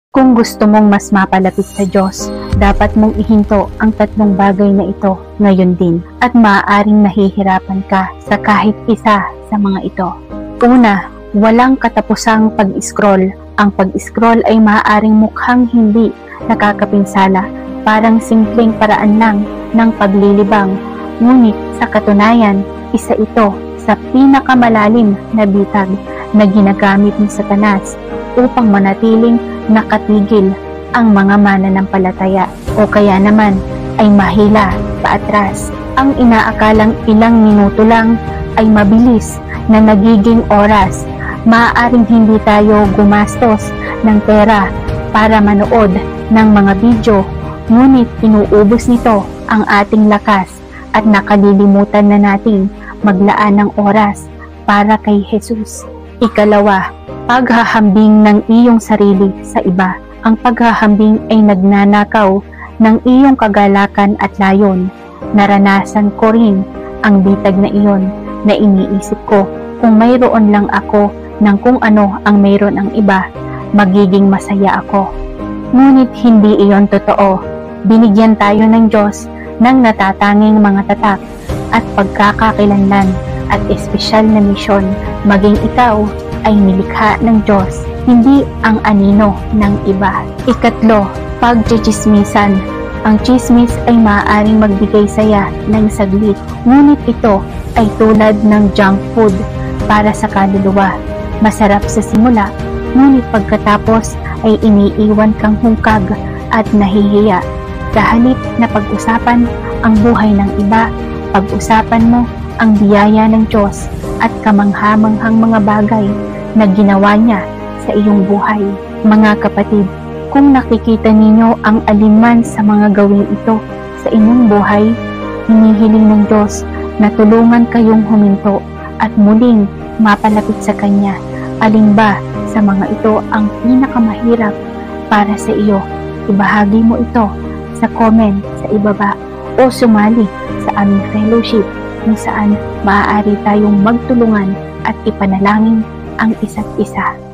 Kung gusto mong mas mapalapit sa Diyos, dapat mong ihinto ang tatlong bagay na ito ngayon din at maaaring nahihirapan ka sa kahit isa sa mga ito. Una, walang katapusang pag-scroll. Ang pag-scroll ay maaaring mukhang hindi nakakapinsala, parang simpleng paraan lang ng paglilibang. Ngunit sa katunayan, isa ito sa pinakamalalim na bitag na ginagamit ni Satanas upang manatiling nakatigil ang mga mananampalataya o kaya naman ay mahila paatras. Ang inaakalang ilang minuto lang ay mabilis na nagiging oras. Maaaring hindi tayo gumastos ng pera para manood ng mga video, ngunit inuubos nito ang ating lakas at nakalilimutan na nating maglaan ng oras para kay Jesus. Ikalawa, paghahambing ng iyong sarili sa iba. Ang paghahambing ay nagnanakaw ng iyong kagalakan at layon. Naranasan ko rin ang bitag na iyon na iniisip ko, kung mayroon lang ako ng kung ano ang mayroon ang iba, magiging masaya ako. Ngunit hindi iyon totoo. Binigyan tayo ng Diyos ng natatanging mga tatak at pagkakakilanlan at espesyal na misyon. Maging ikaw ay nilikha ng Diyos, hindi ang anino ng iba. Ikatlo, pagtsitsismisan. Ang chismis ay maaaring magbigay saya ng saglit, ngunit ito ay tulad ng junk food para sa kaluluwa. Masarap sa simula, ngunit pagkatapos ay iniiwan kang hungkag at nahihiya. Sa halip na pag-usapan ang buhay ng iba, pag-usapan mo ang biyaya ng Diyos at kamangha-manghang mga bagay na ginawa niya sa iyong buhay. Mga kapatid, kung nakikita ninyo ang alinman sa mga gawin ito sa inyong buhay, hinihiling ng Diyos na tulungan kayong huminto at muling mapalapit sa Kanya. Alin ba sa mga ito ang pinakamahirap para sa iyo? Ibahagi mo ito sa comment sa ibaba o sumali sa aming fellowship kung saan maaari tayong magtulungan at ipanalangin ang isa't isa.